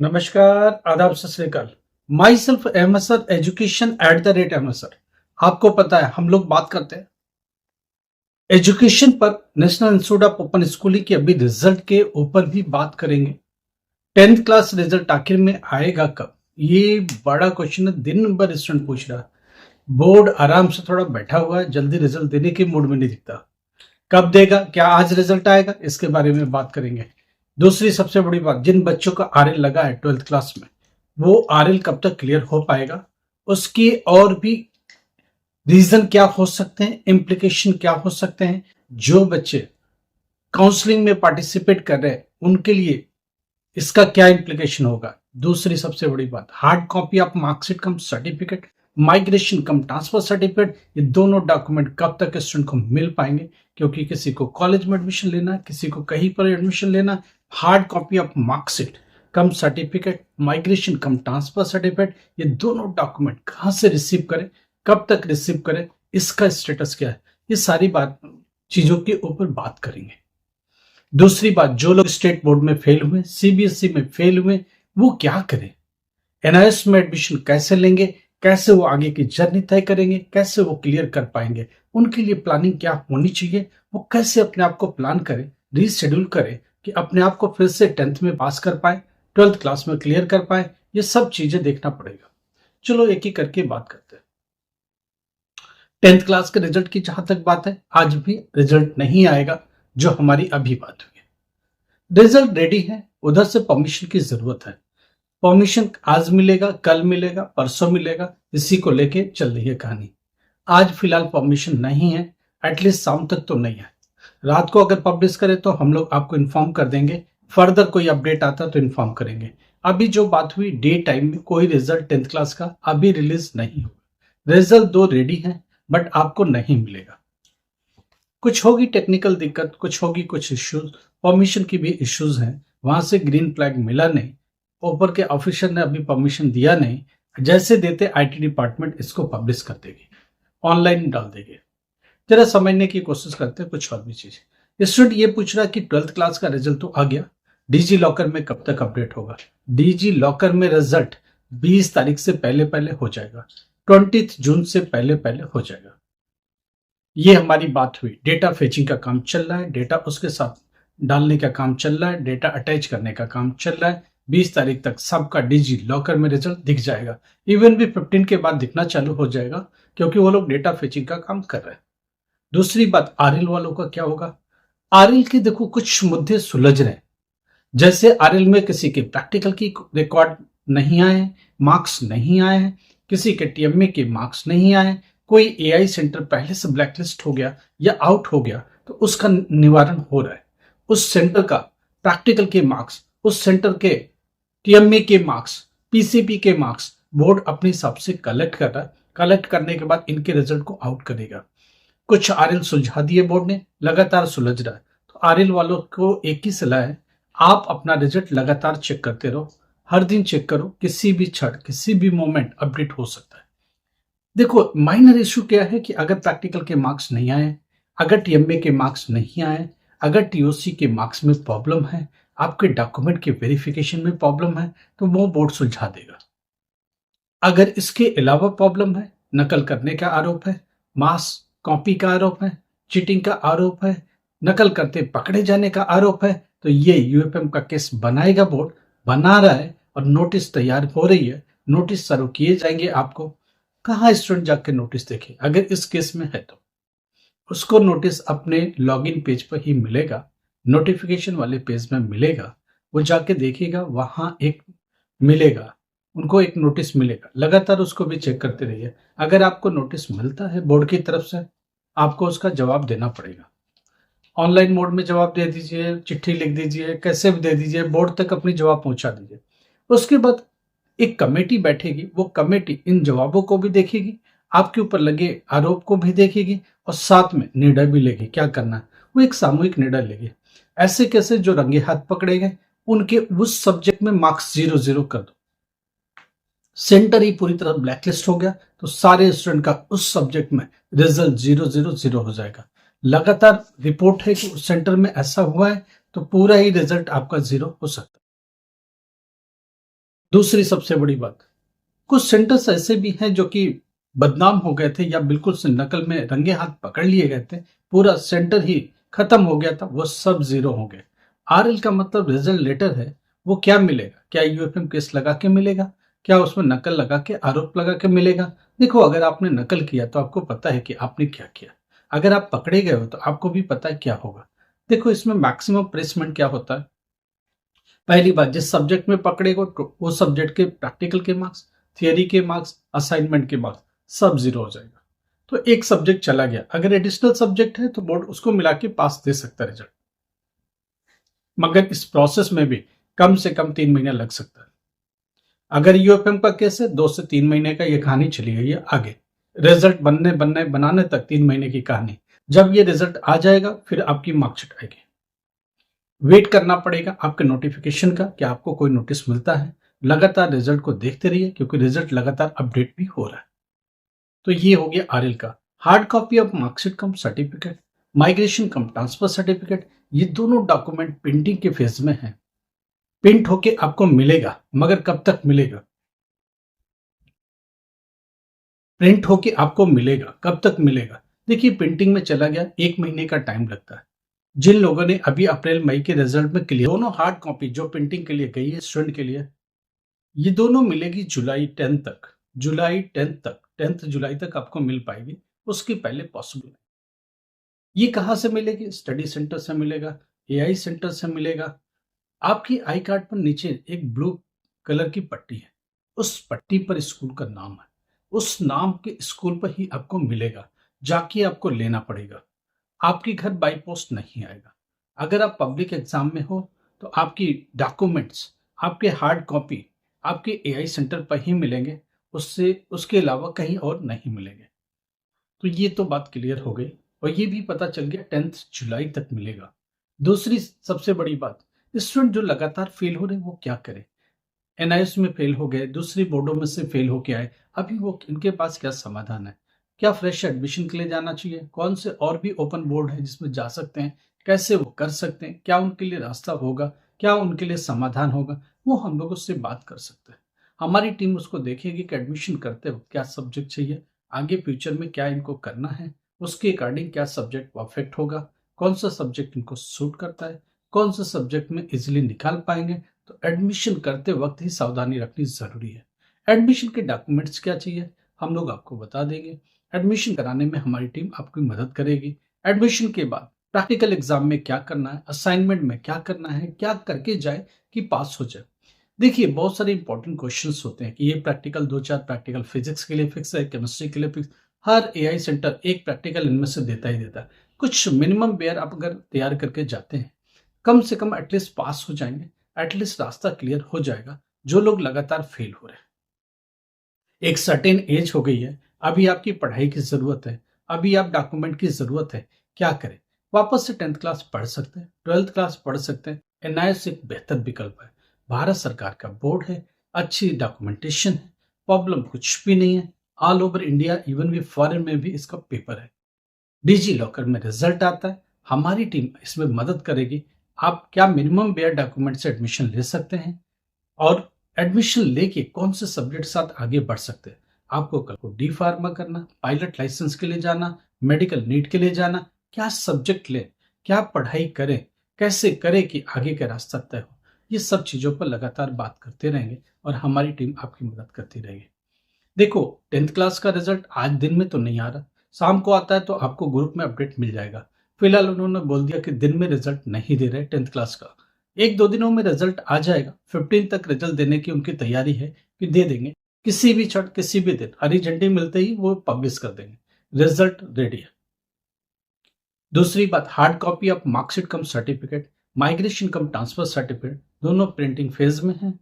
नमस्कार, आदाब, सत श्री अकाल। Myself Ahmad sir, education at the rate Ahmad sir. आपको पता है हम लोग बात करते हैं एजुकेशन पर, national institute of open schooling की अभी रिजल्ट के ऊपर भी बात करेंगे। 10th क्लास रिजल्ट आखिर में आएगा कब, ये बड़ा क्वेश्चन है। दिन भर स्टूडेंट पूछ रहा है। बोर्ड आराम से थोड़ा बैठा हुआ है, जल्दी रिजल्ट देने के मूड में नहीं दिखता। कब देगा, क्या आज रिजल्ट आएगा, इसके बारे में बात करेंगे। दूसरी सबसे बड़ी बात, जिन बच्चों का आरएल लगा है 12th क्लास में, वो आरएल कब तक क्लियर हो पाएगा, उसकी और भी रीजन क्या हो सकते हैं, इम्प्लीकेशन क्या हो सकते हैं। जो बच्चे काउंसलिंग में पार्टिसिपेट कर रहे हैं उनके लिए इसका क्या इम्प्लीकेशन होगा। दूसरी सबसे बड़ी बात, hard copy of marksheet come certificate, migration come transfer certificate, ये दोनों डॉक्यूमेंट कब तक स्टूडेंट को मिल पाएंगे। क्योंकि किसी को कॉलेज में एडमिशन लेना है, किसी को कहीं पर एडमिशन लेना है। Hard copy of marksheet come certificate, migration come transfer certificate, ये दोनों डॉक्यूमेंट कहाँ से रिसीव करें, कब तक रिसीव करें, इसका स्टेटस क्या है, ये सारी बात चीजों के ऊपर बात करेंगे। दूसरी बात, जो लोग स्टेट बोर्ड में फेल हुए, सीबीएसई में फेल हुए, वो क्या करें, एनआईएस में एडमिशन कैसे लेंगे, कैसे वो आगे की जर्नी तय करेंगे, कैसे वो क्लियर कर पाएंगे, उनके लिए प्लानिंग क्या होनी चाहिए, वो कैसे अपने आप को प्लान करें, रीशेड्यूल करें कि अपने आप को फिर से 10th में पास कर पाए, 12th क्लास में क्लियर कर पाए। ये सब चीजें देखना पड़ेगा। चलो एक ही करके बात करते हैं। 10th क्लास के रिजल्ट की जहां तक बात है, आज भी रिजल्ट नहीं आएगा जो हमारी अभी बात हुई है। रिजल्ट रेडी है, उधर से परमिशन की जरूरत है। परमिशन आज मिलेगा, कल मिलेगा, परसों मिलेगा, इसी को लेके चल रही है कहानी। आज फिलहाल परमिशन नहीं है, एटलीस्ट शाम तक तो नहीं है। रात को अगर पब्लिश करे तो हम लोग आपको इन्फॉर्म कर देंगे, फर्दर कोई अपडेट आता तो इन्फॉर्म करेंगे। अभी जो बात हुई, डे टाइम में कोई रिजल्ट 10th क्लास का अभी रिलीज नहीं हुआ। रिजल्ट दो रेडी है, बट आपको नहीं मिलेगा। कुछ होगी टेक्निकल दिक्कत, कुछ होगी कुछ इश्यूज, परमिशन की भी इश्यूज हैं। वहां से ग्रीन फ्लैग मिला नहीं, ऊपर के ऑफिसर ने अभी परमिशन दिया नहीं। जैसे देते आईटी डिपार्टमेंट इसको पब्लिश कर देगी, ऑनलाइन डाल देगी। जरा समझने की कोशिश करते हैं कुछ और भी चीज। स्टूडेंट ये पूछ रहा कि 12th क्लास का रिजल्ट तो आ गया, डीजी लॉकर में कब तक अपडेट होगा। डीजी लॉकर में रिजल्ट 20 तारीख से पहले पहले हो जाएगा, 20 जून से पहले पहले हो जाएगा। ये हमारी बात हुई। डेटा फेचिंग का काम चल रहा है, डेटा उसके साथ डालने का काम चल रहा है, डेटा अटैच करने का काम चल रहा है। 20 तारीख तक सबका डिजी लॉकर में रिजल्ट दिख जाएगा। इवन भी 15 के बाद दिखना चालू हो जाएगा, क्योंकि वो लोग डेटा फेचिंग का काम कर रहे हैं। दूसरी बात, आरएल वालों का क्या होगा। आरएल के देखो कुछ मुद्दे सुलझ रहे हैं। जैसे आरएल में किसी के प्रैक्टिकल की रिकॉर्ड नहीं आए, मार्क्स नहीं आए हैं, किसी के टीएमए के मार्क्स नहीं आए, कोई एआई सेंटर पहले से ब्लैकलिस्ट हो गया या आउट हो गया, तो उसका निवारण हो रहा है। उस सेंटर का प्रैक्टिकल के मार्क्स, उस सेंटर के टीएमए के मार्क्स, पीसीपी के मार्क्स बोर्ड अपने हिसाब से कलेक्ट कर रहा है। कलेक्ट करने के बाद इनके रिजल्ट को आउट करेगा। कुछ आरएल सुलझा दिए बोर्ड ने, लगातार सुलझ रहा है। तो आरएल वालों को एक ही सलाह है, आप अपना रिजल्ट लगातार चेक करते रहो, हर दिन चेक करो, किसी भी क्षण किसी भी मोमेंट अपडेट हो सकता है। देखो माइनर इशू क्या है कि अगर प्रैक्टिकल के मार्क्स नहीं आए, अगर टीएमए के मार्क्स नहीं आए, अगर टीओसी के मार्क्स में प्रॉब्लम है, आपके डॉक्यूमेंट के वेरिफिकेशन में प्रॉब्लम है, तो वो बोर्ड सुलझा देगा। अगर इसके अलावा प्रॉब्लम है, नकल करने का आरोप है, मास कॉपी का आरोप है, चीटिंग का आरोप है, नकल करते पकड़े जाने का आरोप है, तो ये यूएफएम का केस बनाएगा। बोर्ड बना रहा है और नोटिस तैयार हो रही है, नोटिस सर्व किए जाएंगे आपको। कहाँ स्टूडेंट जाके नोटिस देखे, अगर इस केस में है तो उसको नोटिस अपने लॉगिन पेज पर ही मिलेगा, नोटिफिकेशन वाले पेज में मिलेगा। वो जाके देखेगा, वहां एक मिलेगा, उनको एक नोटिस मिलेगा। लगातार उसको भी चेक करते रहिए। अगर आपको नोटिस मिलता है बोर्ड की तरफ से, आपको उसका जवाब देना पड़ेगा। ऑनलाइन मोड में जवाब दे दीजिए, चिट्ठी लिख दीजिए, कैसे भी दे दीजिए, बोर्ड तक अपनी जवाब पहुंचा दीजिए। उसके बाद एक कमेटी बैठेगी, वो कमेटी इन जवाबों को भी देखेगी, आपके ऊपर लगे आरोप को भी देखेगी और साथ में निर्णय भी लेगी क्या करना है। वो एक सामूहिक निर्णय लेगी। ऐसे कैसे जो रंगे हाथ पकड़े गए उनके उस सब्जेक्ट में मार्क्स 0 कर दो। सेंटर ही पूरी तरह ब्लैकलिस्ट हो गया तो सारे स्टूडेंट का उस सब्जेक्ट में रिजल्ट 0 हो जाएगा। लगातार रिपोर्ट है कि उस सेंटर में ऐसा हुआ है तो पूरा ही रिजल्ट आपका 0 हो सकता है। दूसरी सबसे बड़ी बात, कुछ सेंटर्स ऐसे भी हैं जो कि बदनाम हो गए थे या बिल्कुल से नकल में रंगे हाथ पकड़ लिए गए थे, पूरा सेंटर ही खत्म हो गया था, वो सब जीरो हो गए। आरएल का मतलब रिजल्ट लेटर है। वो क्या मिलेगा? क्या यूएफएम केस लगा के मिलेगा? क्या उसमें नकल लगा के, आरोप लगा के मिलेगा? देखो, अगर आपने नकल किया तो आपको पता है कि आपने क्या किया। अगर आप पकड़े गए हो तो आपको भी पता है क्या होगा। देखो, इसमें मैक्सिमम प्लेसमेंट क्या होता है? पहली बात, जिस सब्जेक्ट में पकड़ेगा तो वो सब्जेक्ट के प्रैक्टिकल के मार्क्स, थियरी के मार्क्स, असाइनमेंट के मार्क्स सब जीरो हो जाएगा। तो एक सब्जेक्ट चला गया। अगर एडिशनल सब्जेक्ट है तो बोर्ड उसको मिला के पास दे सकता है रिजल्ट, मगर इस प्रोसेस में भी कम से कम 3 महीने लग सकता है। अगर यूएफएम का केस है, 2 से 3 महीने का ये कहानी चली गई है आगे। रिजल्ट बनाने तक 3 महीने की कहानी। जब ये रिजल्ट आ जाएगा फिर आपकी मार्कशीट आएगी। वेट करना पड़ेगा आपके नोटिफिकेशन का कि आपको कोई नोटिस मिलता है। लगातार रिजल्ट को देखते रहिए क्योंकि रिजल्ट लगातार अपडेट भी हो रहा है। तो ये हो गया आरएल का। Hard copy of marksheet come certificate, migration come transfer certificate, ये दोनों डॉक्यूमेंट प्रिंटिंग के फेज में है। प्रिंट होके आपको मिलेगा, मगर कब तक मिलेगा? प्रिंट होके आपको मिलेगा, कब तक मिलेगा? देखिए, प्रिंटिंग में चला गया 1 महीने का टाइम लगता है। जिन लोगों ने अभी अप्रैल मई के रिजल्ट में क्लियर, दोनों हार्ड कॉपी जो प्रिंटिंग के लिए गई है स्टूडेंट के लिए, ये दोनों मिलेगी जुलाई 10 तक। जुलाई 10 तक, 10 जुलाई तक आपको मिल पाएगी। उसके पहले पॉसिबल नहीं। ये कहाँ से मिलेगी? स्टडी सेंटर से मिलेगा, एआई सेंटर से मिलेगा। आपकी आई कार्ड पर नीचे एक ब्लू कलर की पट्टी है। उस पट्टी पर स्कूल का नाम है। उस नाम के स्कूल पर ही आपको मिलेगा। जाके आपको लेना पड़ेगा। आपके घर बाई पोस्ट नहीं आएगा। अगर आप पब्लिक एग्जाम में हो तो आपकी डॉक्यूमेंट्स, आपके हार्ड कॉपी आपके एआई सेंटर पर ही मिलेंगे। उससे उसके अलावा कहीं और नहीं मिलेंगे। तो ये तो बात क्लियर हो गई। और ये भी पता चल गया 10 जुलाई तक मिलेगा। दूसरी सबसे बड़ी बात, स्टूडेंट जो लगातार फेल हो रहे हैं वो क्या करें? एनआईएस में फेल हो गए, दूसरी बोर्डों में से फेल होके आए, अभी वो इनके पास क्या समाधान है? क्या फ्रेश एडमिशन के लिए जाना चाहिए? कौन से और भी ओपन बोर्ड है जिसमें जा सकते हैं? कैसे वो कर सकते हैं? क्या उनके लिए रास्ता होगा? क्या उनके लिए समाधान होगा? वो हम लोग उससे बात कर सकते हैं। हमारी टीम उसको देखेगी कि एडमिशन करते वक्त क्या सब्जेक्ट चाहिए, आगे फ्यूचर में क्या इनको करना है, उसके अकॉर्डिंग क्या सब्जेक्ट परफेक्ट होगा, कौन सा सब्जेक्ट इनको सूट करता है, कौन सा सब्जेक्ट में इजिली निकाल पाएंगे। तो एडमिशन करते वक्त ही सावधानी रखनी जरूरी है। एडमिशन के डॉक्यूमेंट्स क्या चाहिए हम लोग आपको बता देंगे। एडमिशन कराने में हमारी टीम आपकी मदद करेगी। एडमिशन के बाद प्रैक्टिकल एग्जाम में क्या करना है, असाइनमेंट में क्या करना है, क्या करके जाए कि पास हो जाए। देखिए, बहुत सारे इंपॉर्टेंट क्वेश्चंस होते हैं कि ये प्रैक्टिकल, 2-4 प्रैक्टिकल फिजिक्स के लिए फिक्स है, केमिस्ट्री के लिए फिक्स। हर एआई सेंटर एक प्रैक्टिकल इनमें से देता ही देता है। कुछ मिनिमम बेयर आप अगर तैयार करके जाते हैं, कम से कम एटलीस्ट पास हो जाएंगे। एटलीस्ट रास्ता क्लियर हो जाएगा। जो लोग लगातार फेल हो रहे हैं, एक सर्टेन एज हो गई है, अभी आपकी पढ़ाई की जरूरत है, अभी आप डॉक्यूमेंट की जरूरत है, क्या करें? वापस से 10th क्लास पढ़ सकते हैं, 12th क्लास पढ़ सकते हैं। एनआईएस एक बेहतर विकल्प है। भारत सरकार का बोर्ड है, अच्छी डॉक्यूमेंटेशन है, प्रॉब्लम कुछ भी नहीं है। ऑल ओवर इंडिया, इवन भी फॉरेन में भी इसका पेपर है। डिजी लॉकर में रिजल्ट आता है। हमारी टीम इसमें मदद करेगी। आप क्या मिनिमम बेयर डॉक्यूमेंट से एडमिशन ले सकते हैं और एडमिशन लेके कौन से सब्जेक्ट साथ आगे बढ़ सकते हैं। आपको कल को डी फार्मा करना, पायलट लाइसेंस के लिए जाना, मेडिकल नीट के लिए जाना, क्या सब्जेक्ट लें, क्या पढ़ाई करें, कैसे करें कि आगे का रास्ता तय हो। ये सब चीजों पर लगातार बात करते रहेंगे और हमारी टीम आपकी मदद करती रहेगी। देखो, 10th क्लास का रिजल्ट आज दिन में तो नहीं आ रहा, शाम को आता है तो आपको ग्रुप में अपडेट मिल जाएगा। फिलहाल उन्होंने बोल दिया कि दिन में रिजल्ट नहीं दे रहे 10th क्लास का। 1-2 दिनों में रिजल्ट आ जाएगा। 15 तक रिजल्ट देने की उनकी तैयारी है कि दे देंगे। किसी भी क्षण, किसी भी दिन हरी झंडी मिलते ही वो पब्लिश कर देंगे। रिजल्ट रेडी है। दूसरी बात, hard copy of marksheet come certificate, migration come transfer certificate, दोनों प्रिंटिंग फेज में है।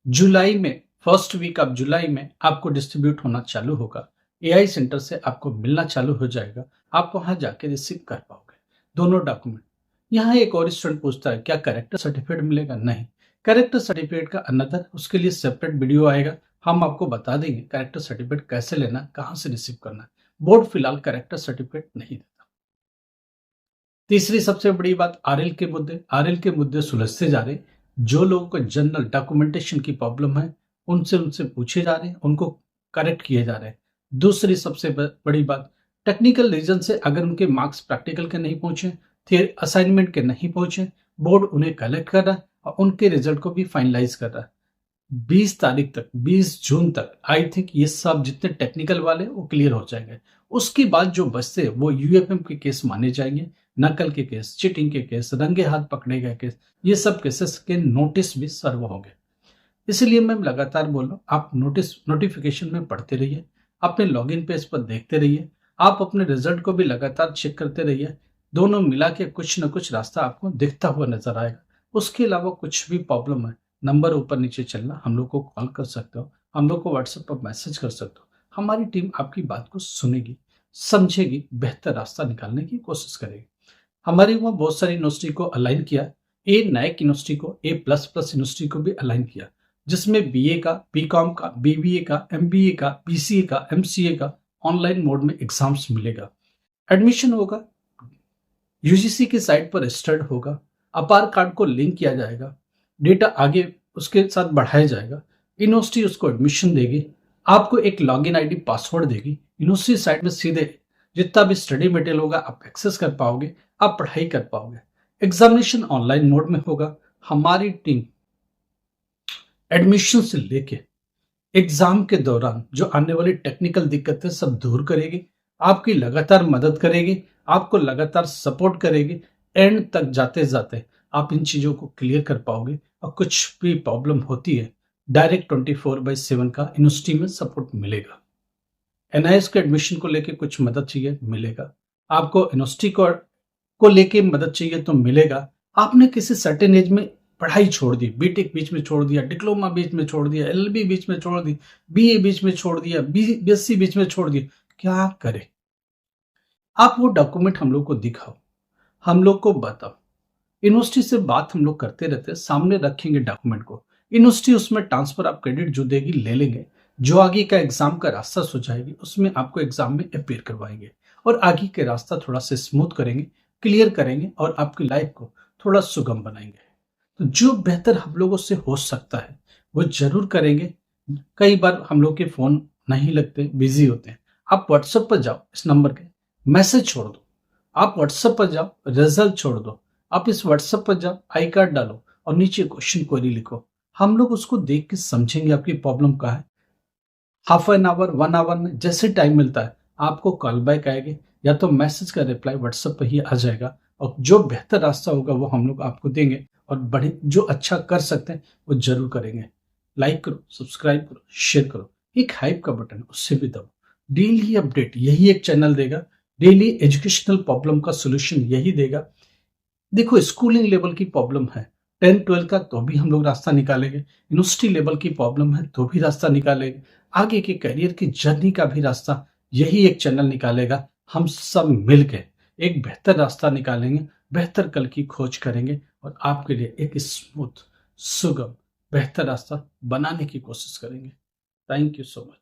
जुलाई में, फर्स्ट वीक ऑफ जुलाई में आपको डिस्ट्रीब्यूट होना चालू होगा। एआई सेंटर से आपको मिलना चालू हो जाएगा। आप वहां जाके रिसीव कर पाओगे दोनों डॉक्यूमेंट। यहाँ एक और स्टूडेंट पूछता है क्या करेक्टर सर्टिफिकेट मिलेगा? नहीं, करेक्टर सर्टिफिकेट का अनदर, उसके लिए सेपरेट वीडियो आएगा। हम आपको बता देंगे करेक्टर सर्टिफिकेट कैसे लेना, कहाँ से रिसीव करना है। बोर्ड फिलहाल करेक्टर सर्टिफिकेट नहीं देता। तीसरी सबसे बड़ी बात, आरएल के मुद्दे सुलझते जा रहे। जो लोगों को जनरल डॉक्यूमेंटेशन की प्रॉब्लम है उनसे उनसे पूछे जा रहे हैं, उनको करेक्ट किए जा रहे हैं। दूसरी सबसे बड़ी बात, टेक्निकल रीजन से अगर उनके मार्क्स प्रैक्टिकल के नहीं पहुंचे, फिर असाइनमेंट के नहीं पहुंचे, बोर्ड उन्हें कलेक्ट कर रहा है और उनके रिजल्ट को भी फाइनलाइज कर रहा है। 20 तारीख तक, 20 जून तक आई थिंक ये सब जितने टेक्निकल वाले वो क्लियर हो जाएंगे। उसके बाद जो बचते वो यूएफएम के केस माने जाएंगे, नकल के केस, चीटिंग के केस, रंगे हाथ पकड़े गए केस, ये सब केसेस के नोटिस भी सर्व होंगे। इसलिए मैं लगातार बोल रहा हूँ, आप नोटिफिकेशन में पढ़ते रहिए, अपने लॉगिन पेज पर देखते रहिए, आप अपने रिजल्ट को भी लगातार चेक करते रहिए। दोनों मिला के कुछ न कुछ रास्ता आपको दिखता हुआ नजर आएगा। उसके अलावा कुछ भी प्रॉब्लम है, नंबर ऊपर नीचे चलना, हम लोग को कॉल कर सकते हो, हम लोग को व्हाट्सएप पर मैसेज कर सकते हो। हमारी टीम आपकी बात को सुनेगी, समझेगी, बेहतर रास्ता निकालने की कोशिश करेगी। हमारी वहाँ बहुत सारी यूनिवर्सिटी को अलाइन किया, ए नायक यूनिवर्सिटी को, ए प्लस प्लस यूनिवर्सिटी को भी अलाइन किया, जिसमें बीए का, बीकॉम का, बीबीए का, एमबीए का, बीसीए का, एमसीए का ऑनलाइन मोड में एग्जाम्स मिलेगा। एडमिशन होगा, यूजीसी की साइट पर रजिस्टर्ड होगा, अपार कार्ड को लिंक किया जाएगा, डेटा आगे उसके साथ बढ़ाया जाएगा, यूनिवर्सिटी उसको एडमिशन देगी, आपको एक लॉगिन आईडी पासवर्ड देगी, यूनिवर्सिटी साइट में सीधे जितना भी स्टडी मटेरियल होगा आप एक्सेस कर पाओगे, आप पढ़ाई कर पाओगे। एग्जामिनेशन ऑनलाइन मोड में होगा। हमारी टीम एडमिशन से लेके एग्जाम के दौरान जो आने वाली टेक्निकल दिक्कतें सब दूर करेगी, आपकी लगातार मदद करेगी, आपको लगातार सपोर्ट करेगी। एंड तक जाते जाते आप इन चीजों को क्लियर कर पाओगे और कुछ भी प्रॉब्लम होती है डायरेक्ट 24/7 का यूनिवर्सिटी में सपोर्ट मिलेगा। एनआईएस के एडमिशन को लेके कुछ मदद चाहिए, मिलेगा। आपको यूनिवर्सिटी को लेके मदद चाहिए तो मिलेगा। आपने किसी सर्टेन एज में पढ़ाई छोड़ दी, बीटेक बीच में छोड़ दिया, डिप्लोमा बीच में छोड़ दिया, एलएलबी बीच में छोड़ दी, बीए बीच में छोड़ दिया, बीएससी बीच में छोड़ दिया, क्या करे? आप वो डॉक्यूमेंट हम लोग को दिखाओ, हम लोग को बताओ। यूनिवर्सिटी से बात हम लोग करते रहते हैं, सामने रखेंगे डॉक्यूमेंट को। यूनिवर्सिटी उसमें ट्रांसफर आप क्रेडिट जो देगी ले लेंगे, जो आगे का एग्जाम का रास्ता सुझाएगी उसमें आपको एग्जाम में अपेयर करवाएंगे और आगे के रास्ता थोड़ा सा स्मूथ करेंगे, क्लियर करेंगे और आपकी लाइफ को थोड़ा सुगम बनाएंगे। तो जो बेहतर हम लोगों से हो सकता है वो जरूर करेंगे। कई बार हम लोग के फोन नहीं लगते, बिजी होते हैं। आप व्हाट्सएप पर जाओ, इस नंबर के मैसेज छोड़ दो, आप व्हाट्सएप पर जाओ, रिजल्ट छोड़ दो, आप इस व्हाट्सएप पर जाओ, आई कार्ड डालो और नीचे क्वेश्चन क्वेरी लिखो। हम लोग उसको देख के समझेंगे आपकी प्रॉब्लम क्या है। हाफ एन आवर, 1 आवर में जैसे टाइम मिलता है आपको कॉल बैक आएगी या तो मैसेज का रिप्लाई व्हाट्सएप पर ही आ जाएगा और जो बेहतर रास्ता होगा वो हम लोग आपको देंगे और बड़े जो अच्छा कर सकते हैं वो जरूर करेंगे। लाइक करो, सब्सक्राइब करो, शेयर करो, एक हाइप का बटन उससे भी दबाओ। डेली अपडेट यही एक चैनल देगा, डेली एजुकेशनल प्रॉब्लम का सोल्यूशन यही देगा। देखो, स्कूलिंग लेवल की प्रॉब्लम है, 10-12 का तो भी हम लोग रास्ता निकालेंगे, यूनिवर्सिटी लेवल की प्रॉब्लम है तो भी रास्ता निकालेंगे, आगे के करियर की जर्नी का भी रास्ता यही एक चैनल निकालेगा। हम सब मिलकर एक बेहतर रास्ता निकालेंगे, बेहतर कल की खोज करेंगे और आपके लिए एक स्मूथ, सुगम, बेहतर रास्ता बनाने की कोशिश करेंगे। Thank you so much.